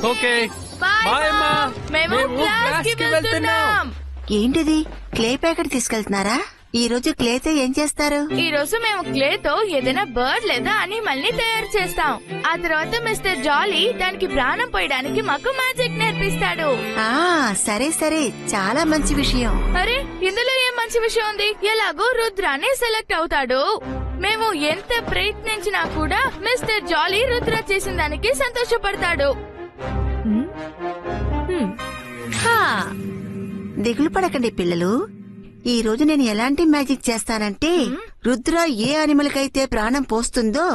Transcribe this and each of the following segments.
Okay bye bye మా. మా. మేము క్లాస్ కి వెళ్తున్నాం. ఏంటిది క్లే ప్యాకెట్ తీసుకెళ్తున్నారా? ఈ రోజు క్లేతో ఏం చేస్తారు? ఈ రోజు మేము క్లేతో ఏదైనా బర్డ్ లేదా అనిమల్ ని తయారు చేస్తాం. ఆ తర్వాత మిస్టర్ జాలీ దానికి ప్రాణం పోయడానికి మాకు మ్యాజిక్ నేర్పిస్తాడు. ఆ సరే సరే, చాలా మంచి విషయం. అరే ఇందులో ఏం మంచి విషయం ఉంది? ఎలాగో రుద్రాని సెలెక్ట్ అవుతాడు. మేము ఎంత ప్రయత్నించినా కూడా మిస్టర్ జాలీ రుద్ర చేసిన దానికి సంతోషపడతాడు. దిగులు పడకండి పిల్లలు. ఈ రోజు నేను ఎలాంటి మ్యాజిక్ చేస్తానంటే, రుద్ర ఏ అనిమల్ కైతే ప్రాణం పోస్తుందో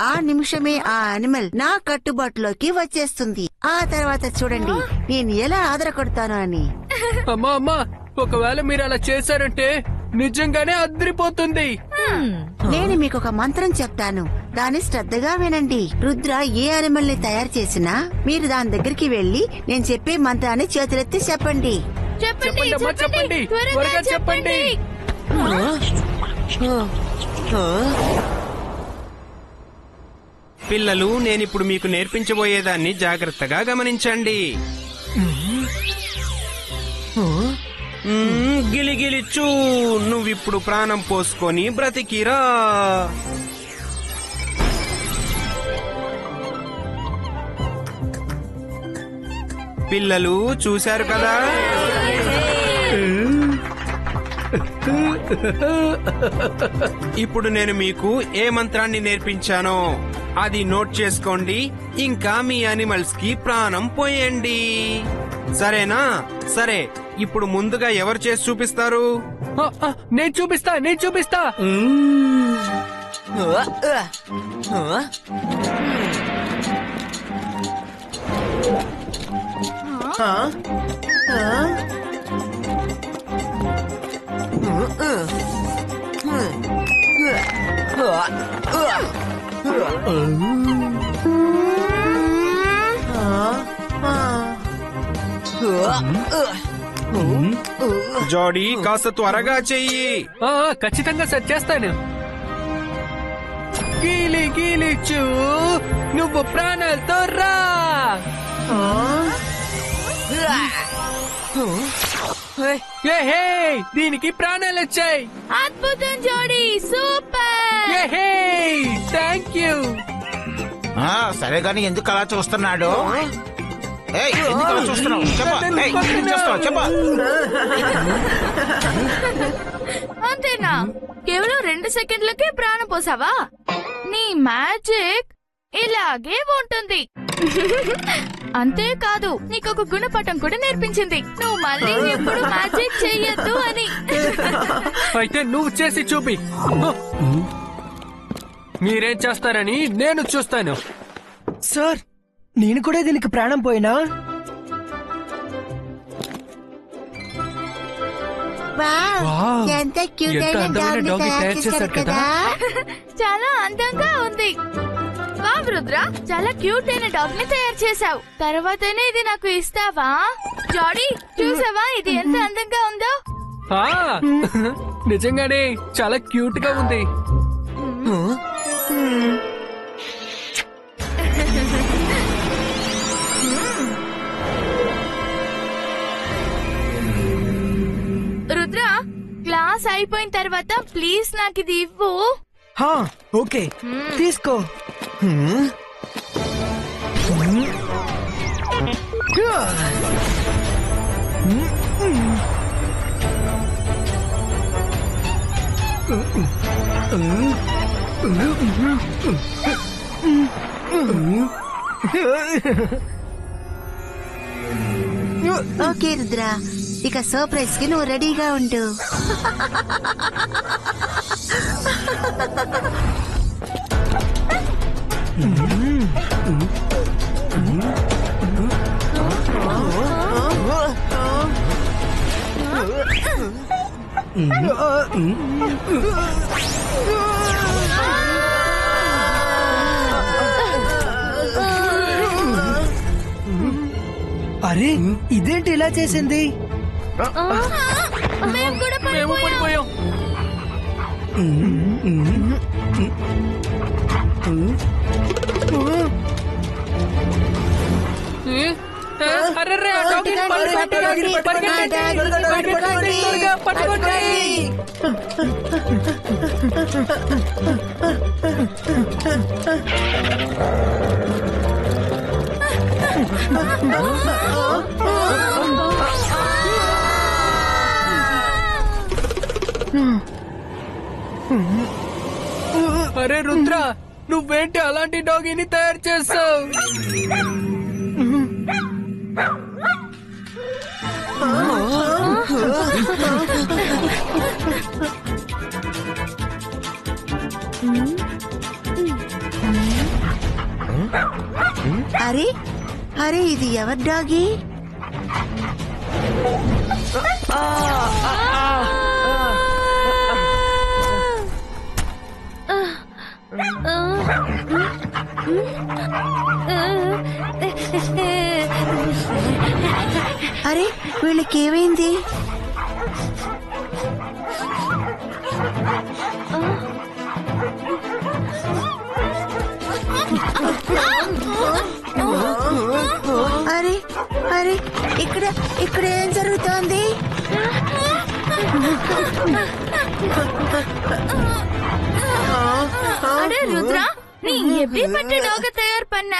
ఆ నిమిషమే ఆ అనిమల్ నా కట్టుబాటులోకి వచ్చేస్తుంది. ఆ తర్వాత చూడండి నేను ఎలా ఆదరకొడతాను అని. అమ్మా అమ్మా, ఒకవేళ మీరు అలా చేశారంటే నిజంగానే అదిరిపోతుంది. నేను మీకు ఒక మంత్రం చెప్తాను, దాన్ని శ్రద్ధగా వినండి. రుద్ర ఏ అనిమల్ ని తయారు చేసినా మీరు దాని దగ్గరికి వెళ్లి నేను చెప్పే మంత్రాన్ని చేతులెత్తి చెప్పండి. చెప్పండి చెప్పండి అమ్మా, చెప్పండి. త్వరగా చెప్పండి. పిల్లలు, నేనిప్పుడు మీకు నేర్పించబోయేదాన్ని జాగ్రత్తగా గమనించండి. గిలిగిలిచూ, నువ్విప్పుడు ప్రాణం పోసుకొని బ్రతికిరా. పిల్లలు చూశారు కదా, ఇప్పుడు నేను మీకు ఏ మంత్రాన్ని నేర్పించానో అది నోట్ చేసుకోండి. ఇంకా మీ అనిమల్స్ కి ప్రాణం పోయండి, సరేనా? సరే, ఇప్పుడు ముందుగా ఎవరు చేసి చూపిస్తారు? నేను చూపిస్తా. జోడీ, కాస్త త్వరగా చెయ్యి. ఖచ్చితంగా సెట్ చేస్తాను. గీలి గీలిచూ, నువ్వు ప్రాణాలతో రా. దీనికి ప్రాణాలు వచ్చాయి. అద్భుతం జోడీ, సూపర్. Thank you. సరే గాని ఎందుకు అలా చూస్తున్నాడు? ఎందుకు అలా చూస్తున్నావు? చెప్పా. అంతేనా? కేవలం 2 సెకండ్లకే ప్రాణం పోసావా? నీ మ్యాజిక్ ఇలాగే ఉంటుంది. అంతేకాదు, నీకొక గుణపాఠం కూడా నేర్పించింది. నువ్వు మళ్ళీ ఎప్పుడు మ్యాజిక్ చెయ్యొద్దు అని. అయితే నువ్వు చేసి చూపి. మీరేం చేస్తారని నేను చూస్తాను. సార్, నేను కూడా దీనికి ప్రాణం పోయినా? వావ్, ఎంత క్యూట్ అయిన డాగ్ ని తయారు చేశారు కదా. చాలా అందంగా ఉంది. వావ్ రుద్ర, చాలా క్యూట్ అయిన డాగ్ ని తయారు చేశావు. తర్వాతనే ఇది నాకు ఇస్తావా? జాడీ, చూసావా ఇది ఎంత అందంగా ఉందో? నిజంగానే చాలా క్యూట్ గా ఉంది. రుద్ర, క్లాస్ అయిపోయిన తర్వాత ప్లీజ్ నాకు ఇది ఇవ్వు. ఓకే, తీసుకో. ఓకే రుద్ర, ఇక సర్ప్రైజ్ కి నువ్వు రెడీగా ఉండు. అరే, ఇదేంటి ఇలా చేసింది? మేము కూడా మేము పడిపోయాం. అరెరే, ఆ డాగీని పరిగెట్టండి, పరిగెట్టండి, త్వరగా పట్టుకోండి. అరే రుద్ర, నువ్వేంటి అలాంటి డాగీని తయారు చేస్తావు? అరే అరే ఇది ఎవరి డాగీ? అరే వీళ్ళకి ఏమైంది? అరే అరే ఇక్కడ ఇక్కడ ఏం జరుగుతోంది? అరే రుద్ర, நீ எப்படி பட்ட டாக தயார் பண்ண?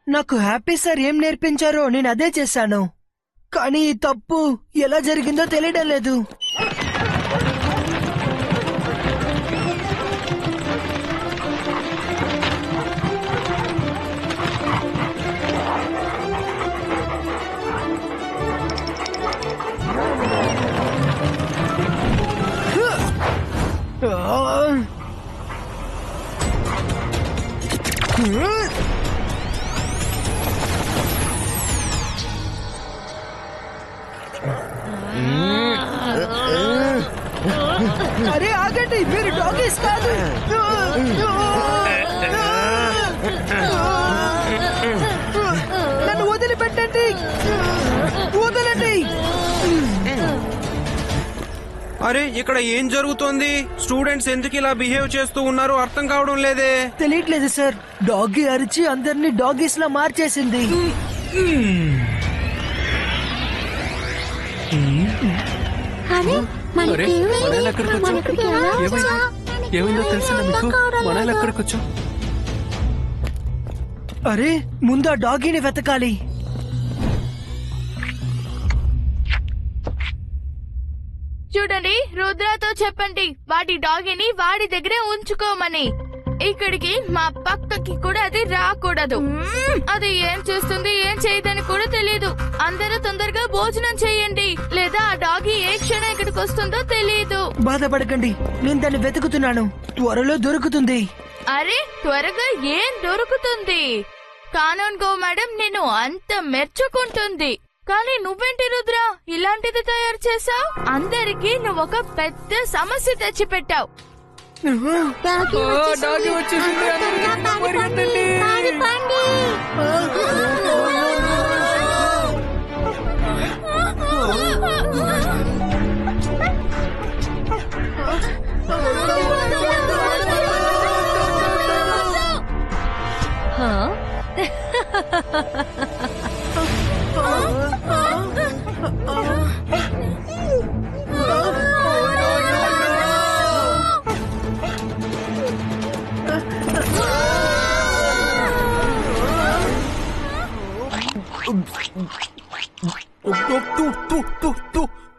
నాకు హ్యాపీ సార్ ఏం నేర్పించారో నేను అదే చేశాను. కానీ ఈ తప్పు ఎలా జరిగిందో తెలియడం లేదు. అరే ఆగండి, మీరు డాగీస్ కాదు. నన్ను వదిలిపెట్టండి, వదలండి. అరే ఇక్కడ ఏం జరుగుతోంది? స్టూడెంట్స్ ఎందుకు ఇలా బిహేవ్ చేస్తూ ఉన్నారో అర్థం కావడం లేదే. తెలియట్లేదు సార్. డాగీ అరిచి అందరినీ డాగీస్ లా మార్చేసింది. అరే మనల్ని ఎక్కడికి వచ్చాం? ఏమైందో తెలిసిందా మీకు? మనల్ని ఎక్కడికి వచ్చాం? అరే ముందు ఆ డాగీని వెతకాలి. చూడండి, రుద్రతో చెప్పండి వాడి డాగీని వాడి దగ్గరే ఉంచుకోమని. ఇక్కడికి మా పక్కకి కూడా అది రాకూడదు. అది ఏం చేస్తుంది ఏం చేయదని కూడా తెలియదు. అందరూ తొందరగా భోజనం చేయండి, లేదా ఆ డాగీ ఏ క్షణం ఇక్కడికి వస్తుందో తెలియదు. బాధపడకండి, నేను దాన్ని వెతుకుతున్నాను. త్వరలో దొరుకుతుంది. అరే త్వరగా ఏం దొరుకుతుంది? కానూన్ గో మేడం నేను అంత మెచ్చుకుంటుంది. కానీ నువ్వేంటి రుద్ర ఇలాంటిది తయారు చేసావు? అందరికీ నువ్వొక పెద్ద సమస్య తెచ్చిపెట్టావు. డాగీ వచ్చేసింది, అందరూ పరిగెత్తండి.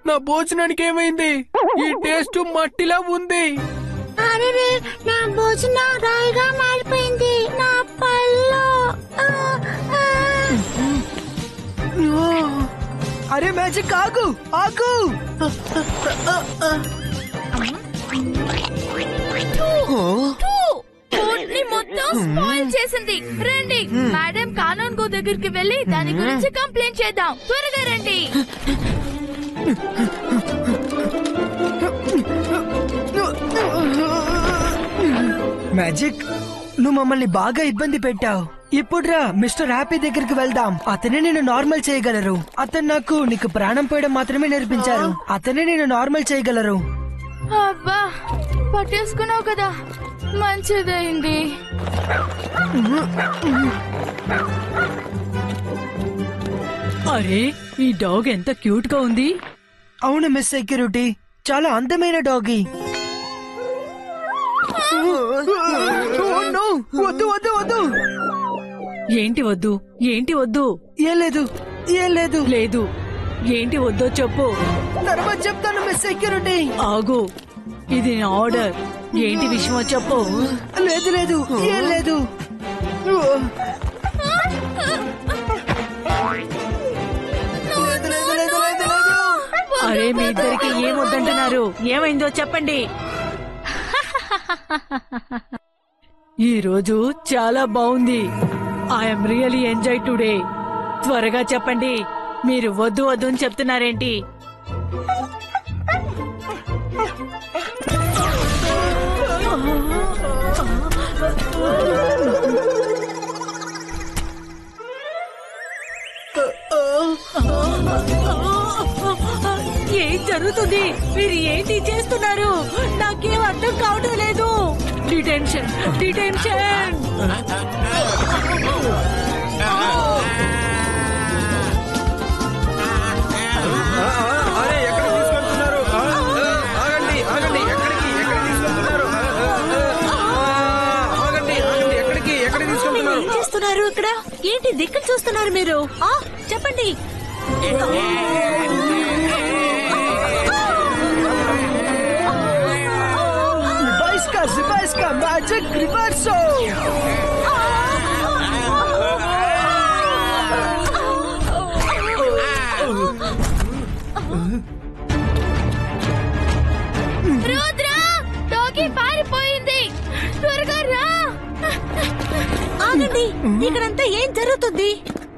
నా భోజనానికి ఏమైంది? ఈ టేస్ట్ మట్టిలా ఉంది. అరే నా భోజనం రాయిగా మారిపోయింది. నా పళ్ళు. అరే మ్యాజిక్ ఆగు ఆగు. ఫుడ్ ని మొత్తం స్పాయిల్ చేసింది. రండి మేడం కానూన్ గో దగ్గరికి వెళ్ళి దాని గురించి కంప్లైంట్ చేద్దాం. త్వరగా రండి. మ్యాజిక్, నువ్వు మమ్మల్ని బాగా ఇబ్బంది పెట్టావు. ఇప్పుడు రా మిస్టర్ హ్యాపీ దగ్గరికి వెళ్దాం. అతనే నేను నార్మల్ చేయగలరు. అతను నాకు నీకు ప్రాణం పోయడం మాత్రమే నేర్పించారు. అతనే నేను నార్మల్ చేయగలరు. అబ్బా పట్టేసుకున్నావు కదా, మంచిదైంది. అరే ఈ డాగ్ ఎంత క్యూట్ గా ఉంది. అవును మిస్ సెక్యూరిటీ, చాలా అందమైన డాగీ. వద్దు వద్దు వద్దు. ఏంటి వద్దు? ఏంటి వద్దు? ఏం లేదు, ఏం లేదు. లేదు, ఏంటి వద్దో చెప్పు. తర్వాత చెప్తాను మిస్ సెక్యూరిటీ. ఆగు, ఇది నా ఆర్డర్. ఏంటి విషయమో చెప్పు. లేదు లేదు, ఏం లేదు. లేదు, లేదు, లేదు, లేదు, లేదు. అరే మీ ఇద్దరికి ఏం వద్దంటున్నారు? ఏమైందో చెప్పండి. ఈ రోజు చాలా బాగుంది. I'm really enjoy today. త్వరగా చెప్పండి, మీరు వద్దు వద్దు అని చెప్తున్నారేంటి? ఏం జరుగుతుంది? మీరు ఏంటి చేస్తున్నారు? నాకేం అర్థం కావడం లేదు. Detention, detention. అరే ఎక్కడ తీసుకెళ్తున్నారు? ఆగండి ఆగండి, ఎక్కడికి తీసుకెళ్తున్నారు? ఆగండి ఆగండి, ఎక్కడికి తీసుకెళ్తున్నారు? ఏం చేస్తున్నారు ఇక్కడ? ఏంటి దిక్కులు చూస్తున్నారు మీరు? చెప్పండి. Zibaiska magic reverso. Rudra, doggy పారిపోయింది. త్వరగా రా. ఆగండి, ఇక్కడంతా ఏం జరుగుతుంది?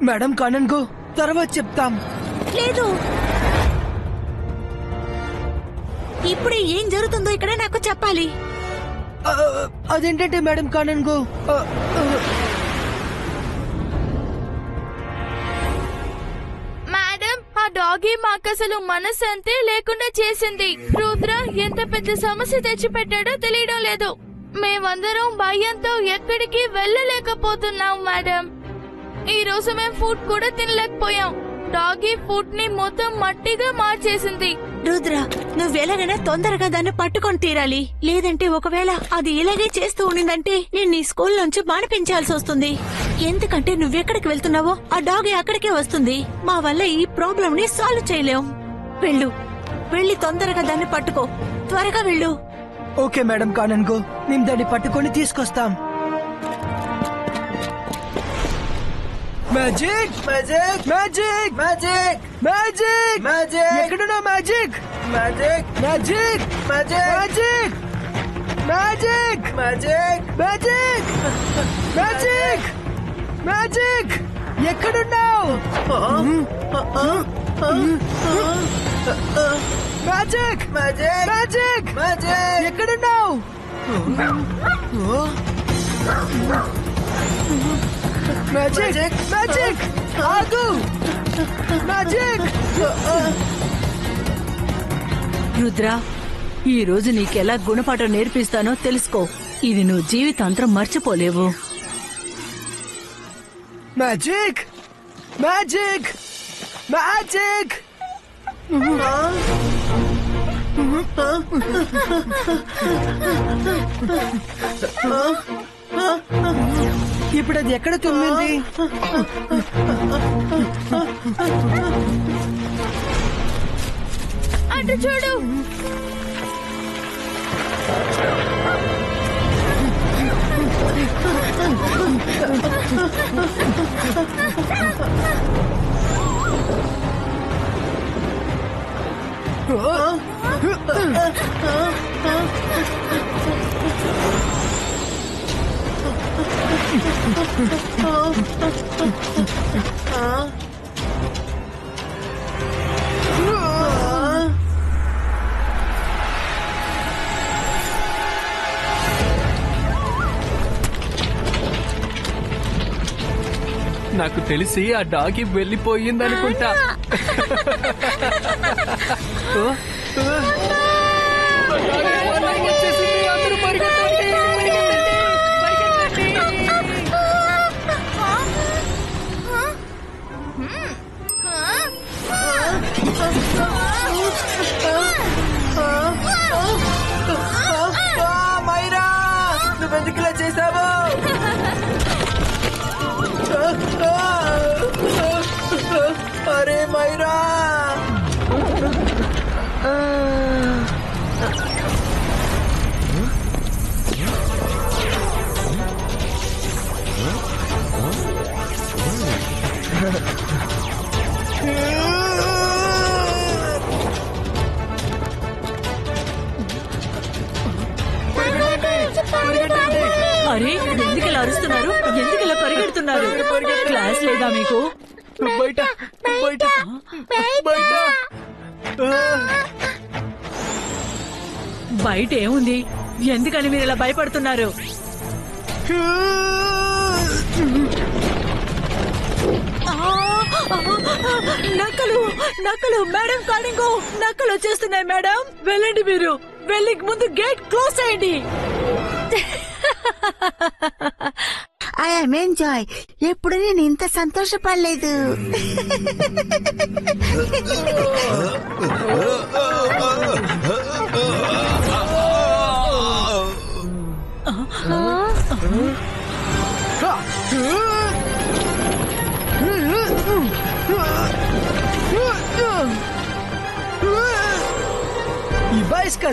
మేడం కానన్ కు తర్వాత చెప్తాం. లేదు, ఇప్పుడు ఏం జరుగుతుందో ఇక్కడ నాకు చెప్పాలి. అదేంటంటే మేడం కానన్ కు మేడం, ఆ డాగీ మాకసలు మనసంతే లేకుండా చేసింది. రుద్ర ఎంత పెద్ద సమస్య తెచ్చిపెట్టాడో తెలియడం లేదు. మేమందరం భయంతో ఎక్కడికి వెళ్ళలేకపోతున్నాం మేడం. ఈ రోజు మేం ఫుడ్ కూడా తినలేకపోయాం. డాగీ ఫుడ్ ని మొత్తం మట్టిగా మార్చేసింది. రుద్ర, నువ్వెలాగైనా తొందరగా దాన్ని పట్టుకొని తీరాలి. లేదంటే ఒకవేళ అది ఇలాగే చేస్తూ ఉండిందంటే నేను నీ స్కూల్ నుంచి మానిపించాల్సి వస్తుంది. ఎందుకంటే నువ్వెక్కడికి వెళ్తున్నావో ఆ డాగ్ అక్కడికే వస్తుంది. మా వల్ల ఈ ప్రాబ్లం ని సాల్వ్ చేయలేం. వెళ్ళు, వెళ్ళి తొందరగా దాన్ని పట్టుకో. త్వరగా వెళ్ళు. ఓకే మేడం కానన్ కు, మేము దాన్ని పట్టుకొని తీసుకొస్తాం. Magic magic magic magic magic magic ఎక్కడున్నా magic magic magic magic magic magic magic magic magic ఎక్కడున్నావు? మ్యాజిక్ మ్యాజిక్ మ్యాజిక్ మ్యాజిక్ ఎక్కడున్నావు? మ్యాజిక్ మ్యాజిక్ ఆగు. మ్యాజిక్. రుద్ర, ఈ రోజు నీకెలా గుణపాఠం నేర్పిస్తానో తెలుసుకో. ఇది నువ్వు జీవితాంతరం మర్చిపోలేవు. Magic magic magic. ఇప్పుడు అది ఎక్కడ తుమ్మింది? అటు చూడు. నాకు తెలిసి ఆ డాగి వెళ్ళిపోయిందనుకుంటా. వచ్చేసింది, అందరూ పరిగెత్తండి, పరిగెత్తండి, పరిగెత్తండి. మైరా నువ్వెందుకు ఇలా చేసావు? అరే మైరా అరే ఎందుకు ఇలా అరుస్తున్నారు? ఎందుకు ఇలా పరిగెడుతున్నారు? క్లాస్ లేదా మీకు? బయట బయట బయట బయట ఏముంది? ఎందుకని మీరు ఇలా భయపడుతున్నారు? నక్కలు నక్కలు మేడం కాడింగో నక్కలు వచ్చేస్తున్నాయి మేడం. వెళ్ళండి, మీరు వెళ్ళి ముందు గేట్ క్లోజ్ చేయండి. I'm enjoy. ఎప్పుడు నేను ఇంత సంతోషపడలేదు.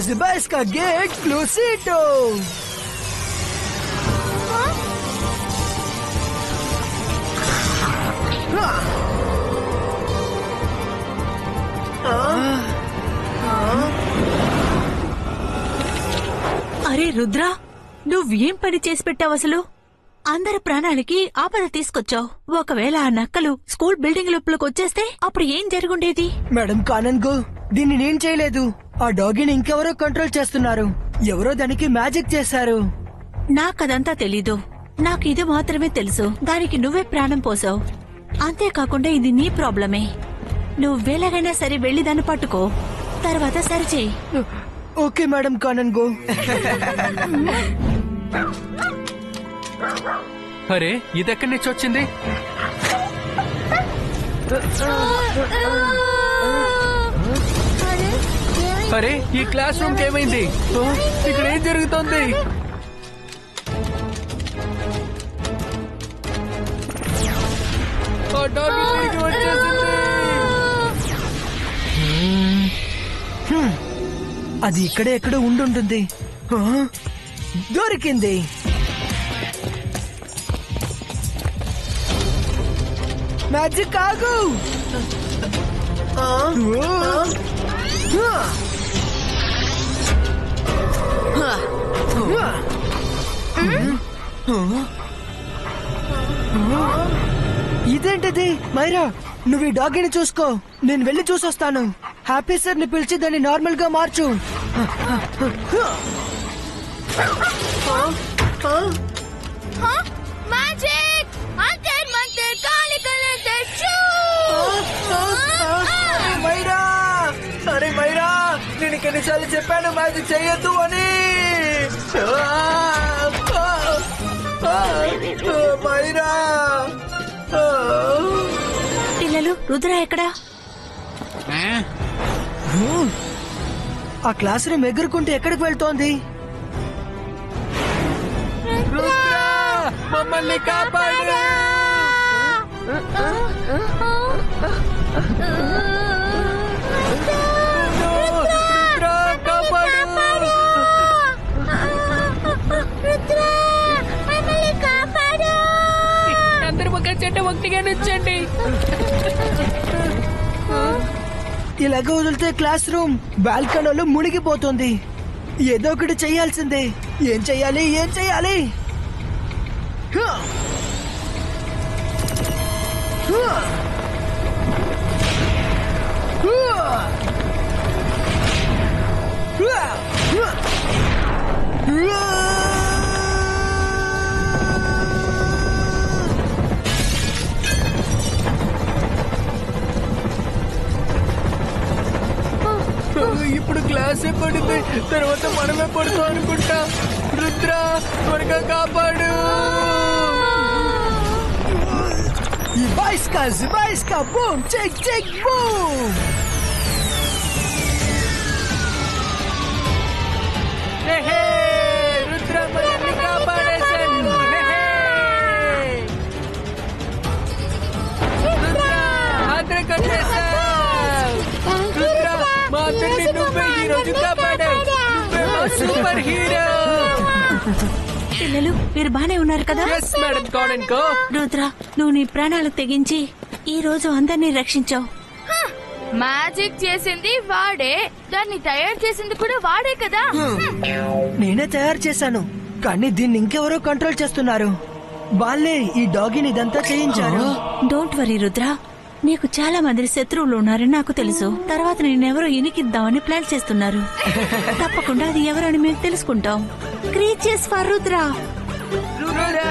Zibaiska gate closito. అరే రుద్ర, నువ్వేం పని చేసి పెట్టావు అసలు? అందరి ప్రాణాలకి ఆపద తీసుకొచ్చావు. ఒకవేళ ఆ నక్కలు స్కూల్ బిల్డింగ్ లోపలికి వచ్చేస్తే అప్పుడు ఏం జరుగుండేది? మేడం కానన్గో, దీన్ని నేను చేయలేదు. ఆ డాగిని ఇంకెవరో కంట్రోల్ చేస్తున్నారు. ఎవరో దానికి మ్యాజిక్ చేశారు. నాకదంతా తెలీదు. నాకు ఇది మాత్రమే తెలుసు. దానికి నువ్వే ప్రాణం పోసావు. అంతేకాకుండా ఇది నీ ప్రాబ్లమే. నువ్వెలాగైనా సరే వెళ్లి దాన్ని పట్టుకో, తర్వాత సరిచేయి. Okay madam కానన్గో. అరే ఇదెక్కడి నుంచి వచ్చింది? అరే ఈ క్లాస్ రూమ్ ఏమైంది? ఇక్కడ ఏం జరుగుతోంది? ఆ డాగ్ ఇక్కడికి వచ్చేసింది. అది ఇక్కడే ఎక్కడో ఉండుంటుంది. దొరికింది. మ్యాజిక్ ఆగు. ఇదేంటిది? మైరా, నువ్వు ఈ డాగిని చూసుకో, నేను వెళ్ళి చూసొస్తాను. హ్యాపీ సార్ ని పిలిచి దాన్ని నార్మల్ గా మార్చు. మ్యాజిక్ అంతర్ మంతర్ కాలి కలర్ షూ. మైరా, అరే మైరా, నేను ఎన్నిసార్లు చెప్పాను మ్యాజిక్ చెయ్యొద్దు అని. మైరా. పిల్లలు, రుద్ర ఎక్కడా? ఆ క్లాస్ రూమ్ ఎగురుకుంటూ ఎక్కడికి వెళ్తోంది? మమ్మల్ని కాపాడు. అందరూ ఒక చెట్టు ఒకటిగా నుంచండి. ఇలాగ వదిలితే క్లాస్ రూమ్ బాల్కనీలో మునిగిపోతుంది. ఏదో ఒకటి చెయ్యాల్సిందే. ఏం చెయ్యాలి? ఏం చెయ్యాలి? ఇప్పుడు క్లాసే పడింది, తర్వాత మనమే పడతాం అనుకుంటా. రుద్ర త్వరగా కాపాడు. ఈ Zibaiska, boom, check, boom! Rudra మనల్ని కాపాడేశాడు. రుద్ర, అందరూ కట్టేశావు. రుద్ర, మా అతన్ని నువ్వే ఈ రోజు కాపాడావు. నువ్వే మా సూపర్ హీరో. పిల్లలు మీరు బానే ఉన్నారు కదా? ఎస్ మేడం కో. రుద్ర నువ్వు నీ ప్రాణాలు తెగించి ఈ రోజు అందరినీ రక్షించావు. మ్యాజిక్ చేసింది వాడే, దాన్ని తయారు చేసింది కూడా వాడే కదా. నేనే తయారు చేశాను, కానీ దీన్ని ఇంకెవరో కంట్రోల్ చేస్తున్నారు. వాళ్ళే ఈ డాగిని ఇదంతా చేయించారు. డోంట్ వరీ రుద్ర, నీకు చాలా మంది శత్రువులు ఉన్నారని నాకు తెలుసు. తర్వాత నేనెవరో ఇనికిద్దామని ప్లాన్ చేస్తున్నారు. తప్పకుండా అది ఎవరని మేము తెలుసుకుంటాం. Creatures for Rudra. రుద్ర